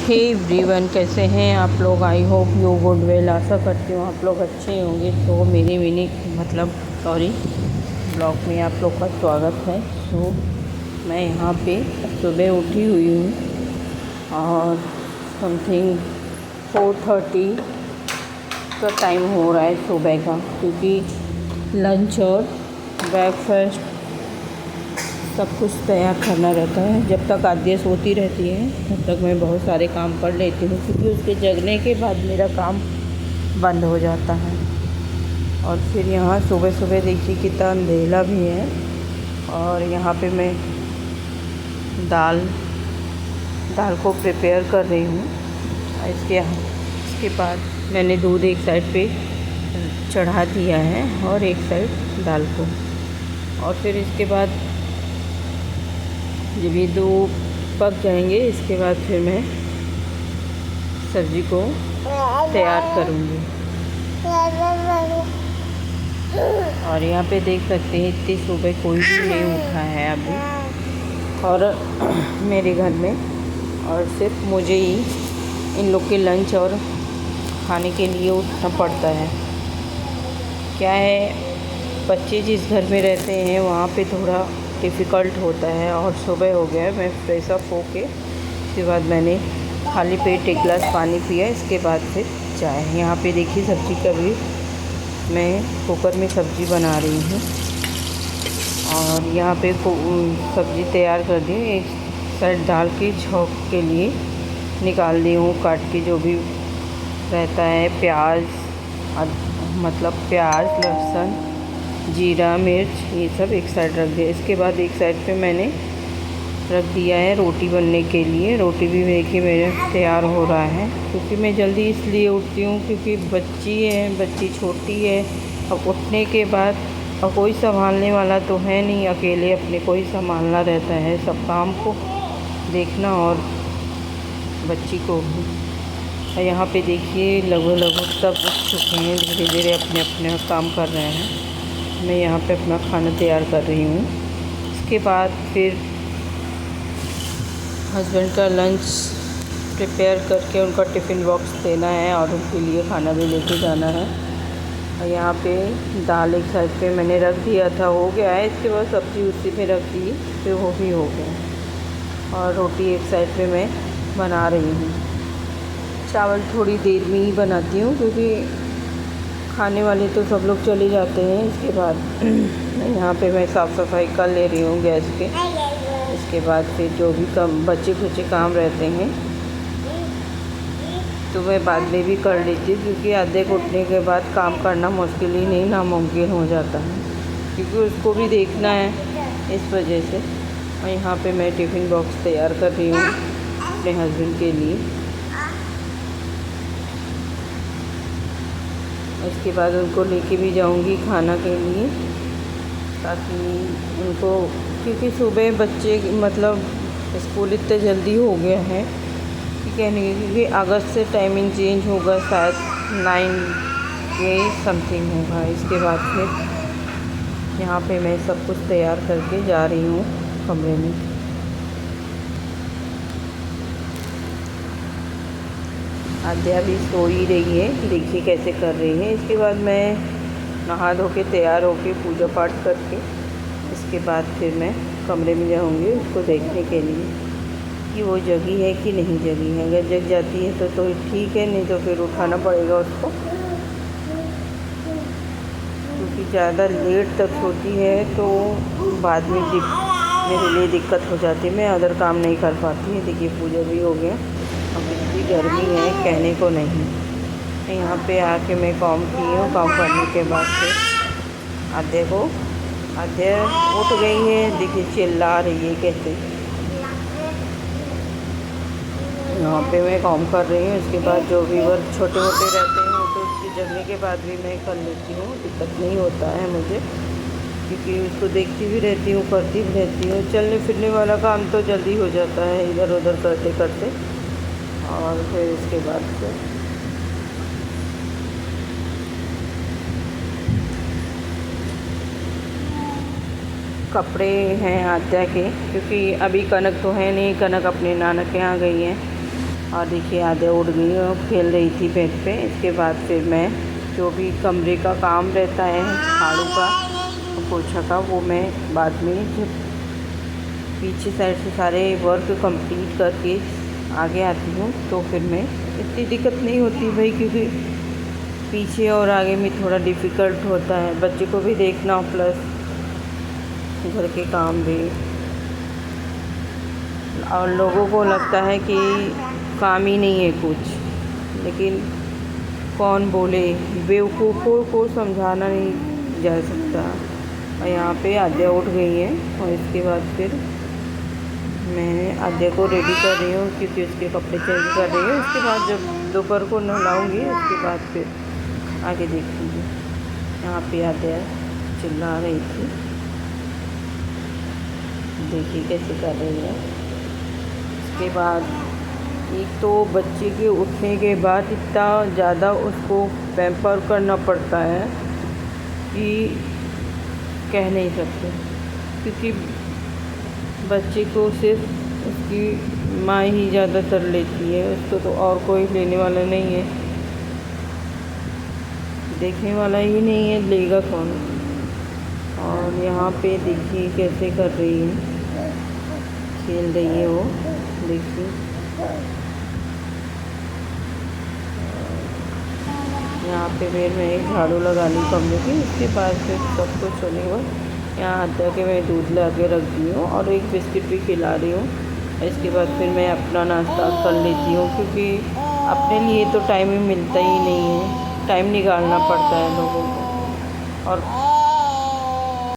Hey everyone, कैसे हैं आप लोग। I hope you good well. आशा करती हूँ आप लोग अच्छे होंगे। तो मेरे मिनी ब्लॉग में आप लोग का स्वागत है। तो मैं यहाँ पे सुबह उठी हुई हूँ और समथिंग 4:30 का टाइम हो रहा है सुबह का, क्योंकि लंच और ब्रेकफास्ट सब कुछ तैयार करना रहता है। जब तक आद्या सोती रहती है तब तक मैं बहुत सारे काम कर लेती हूँ, क्योंकि उसके जगने के बाद मेरा काम बंद हो जाता है। और फिर यहाँ सुबह सुबह देखिए कितना अंधेला भी है। और यहाँ पे मैं दाल को प्रिपेयर कर रही हूँ। इसके बाद मैंने दूध एक साइड पे चढ़ा दिया है और एक साइड दाल को। और फिर इसके बाद जब ये दो पक जाएंगे, इसके बाद फिर मैं सब्ज़ी को तैयार करूँगी। और यहाँ पे देख सकते हैं इतनी सुबह कोई भी नहीं उठा है अभी और मेरे घर में, और सिर्फ मुझे ही इन लोग के लंच और खाने के लिए उठना पड़ता है। क्या है, बच्चे जिस घर में रहते हैं वहाँ पे थोड़ा डिफ़िकल्ट होता है। और सुबह हो गया, मैं फ्रेश अप होके इसके बाद मैंने खाली पेट एक गिलास पानी पिया। इसके बाद फिर चाय। यहाँ पे देखिए सब्ज़ी का भी मैं कुकर में सब्ज़ी बना रही हूँ। और यहाँ पे सब्ज़ी तैयार कर दी। एक साइड दाल की छौंक के लिए निकाल दी हूँ काट के, जो भी रहता है प्याज, लहसुन, जीरा, मिर्च, ये सब एक साइड रख दिया। इसके बाद एक साइड पे मैंने रख दिया है रोटी बनने के लिए। रोटी भी देखिए मेरे तैयार हो रहा है, क्योंकि मैं जल्दी इसलिए उठती हूँ क्योंकि बच्ची छोटी है। अब उठने के बाद अब कोई संभालने वाला तो है नहीं, अकेले अपने को ही संभालना रहता है, सब काम को देखना और बच्ची को भी। और यहाँ पे देखिए लगभग सब उठ चुके हैं, धीरे धीरे अपने अपने काम कर रहे हैं। मैं यहाँ पे अपना खाना तैयार कर रही हूँ। इसके बाद फिर हस्बैंड का लंच प्रिपेयर करके उनका टिफ़िन बॉक्स देना है और उनके लिए खाना भी लेके जाना है। और यहाँ पे दाल एक साइड पे मैंने रख दिया था, हो गया है। इसके बाद सब्ज़ी उसी में रख दी, फिर वो भी हो गया। और रोटी एक साइड पे मैं बना रही हूँ। चावल थोड़ी देर में ही बनाती हूँ, क्योंकि खाने वाले तो सब लोग चले जाते हैं। इसके बाद यहाँ पे मैं साफ़ सफाई कर ले रही हूँ गैस पे। इसके बाद फिर जो भी बचे खुचे काम रहते हैं तो मैं बाद में भी कर लेती हूँ, क्योंकि आधे उठने के बाद काम करना मुश्किल ही नहीं नामुमकिन हो जाता है, क्योंकि उसको भी देखना है, इस वजह से। और यहाँ पे मैं टिफ़िन बॉक्स तैयार कर रही हूँ अपने हस्बैंड के लिए। इसके बाद उनको लेके भी जाऊंगी खाना के लिए, ताकि उनको, क्योंकि सुबह बच्चे स्कूल इतने जल्दी हो गया है कि कहने के, क्योंकि अगस्त से टाइमिंग चेंज होगा, शायद 9 के समथिंग होगा। इसके बाद फिर यहाँ पे मैं सब कुछ तैयार करके जा रही हूँ कमरे में। आद्या भी सो ही रही है, देखिए कैसे कर रही है। इसके बाद मैं नहा धो के तैयार होके पूजा पाठ करके इसके बाद फिर मैं कमरे में जाऊंगी उसको देखने के लिए कि वो जगी है कि नहीं जगी है। अगर जग जाती है तो ठीक है, नहीं तो फिर उठाना पड़ेगा उसको, क्योंकि ज़्यादा लेट तक सोती है तो बाद में मेरे लिए दिक्कत हो जाती है, मैं अदर काम नहीं कर पाती है। देखिए पूजा भी हो गया। अब इतनी गर्मी है कहने को नहीं। यहाँ पे आके मैं काम की हूँ। काम करने के बाद फिर आद्या उठ गई है, देखिए चिल्ला रही है कैसे। यहाँ पे मैं काम कर रही हूँ। इसके बाद जो भी वर्क छोटे मोटे रहते हैं तो उसके जगने के बाद भी मैं कर लेती हूँ, दिक्कत नहीं होता है मुझे, क्योंकि उसको देखती भी रहती हूँ, करती भी रहती हूँ। चलने फिरने वाला काम तो जल्दी हो जाता है इधर उधर करते करते। और फिर इसके बाद से कपड़े हैं आद्या के, क्योंकि अभी कनक तो है नहीं, कनक अपने नाना के यहाँ गई है। और देखिए आधे उड़ गई और खेल रही थी बेड पे। इसके बाद फिर मैं जो भी कमरे का काम रहता है झाड़ू का पोछा का, वो मैं बाद में जब पीछे साइड से सारे वर्क कंप्लीट करके आगे आती हूँ तो फिर मैं इतनी दिक्कत नहीं होती भाई, क्योंकि पीछे और आगे में थोड़ा डिफ़िकल्ट होता है, बच्चे को भी देखना प्लस घर के काम भी। और लोगों को लगता है कि काम ही नहीं है कुछ, लेकिन कौन बोले, बेवकूफ़ों को समझाना नहीं जा सकता। और यहाँ पे आद्या उठ गई है और इसके बाद फिर मैं आद्या को रेडी कर रही हूँ क्योंकि उसके कपड़े चेंज कर रही हूँ। उसके बाद जब दोपहर को नहलाऊँगी उसके बाद फिर आगे देखूँगी। यहाँ पे आद्या चिल्ला रही थी, देखिए कैसे कर रही है। उसके बाद एक तो बच्चे के उठने के बाद इतना ज़्यादा उसको पैम्पर करना पड़ता है कि कह नहीं सकते, क्योंकि बच्चे को सिर्फ उसकी माँ ही ज़्यादातर लेती है, उसको तो और कोई लेने वाला नहीं है, देखने वाला ही नहीं है, लेगा कौन। और यहाँ पे देखिए कैसे कर रही है, खेल रही है वो, देखिए। यहाँ पे फिर मैं एक झाड़ू लगा ली कमरे की। उसके बाद फिर सब कुछ होने के बाद यहाँ आद्या के मैं दूध ला के रख दी हूँ और एक बिस्किट भी खिला रही हूँ। इसके बाद फिर मैं अपना नाश्ता कर लेती हूँ, क्योंकि अपने लिए तो टाइम ही मिलता ही नहीं है, टाइम निकालना पड़ता है लोगों को। और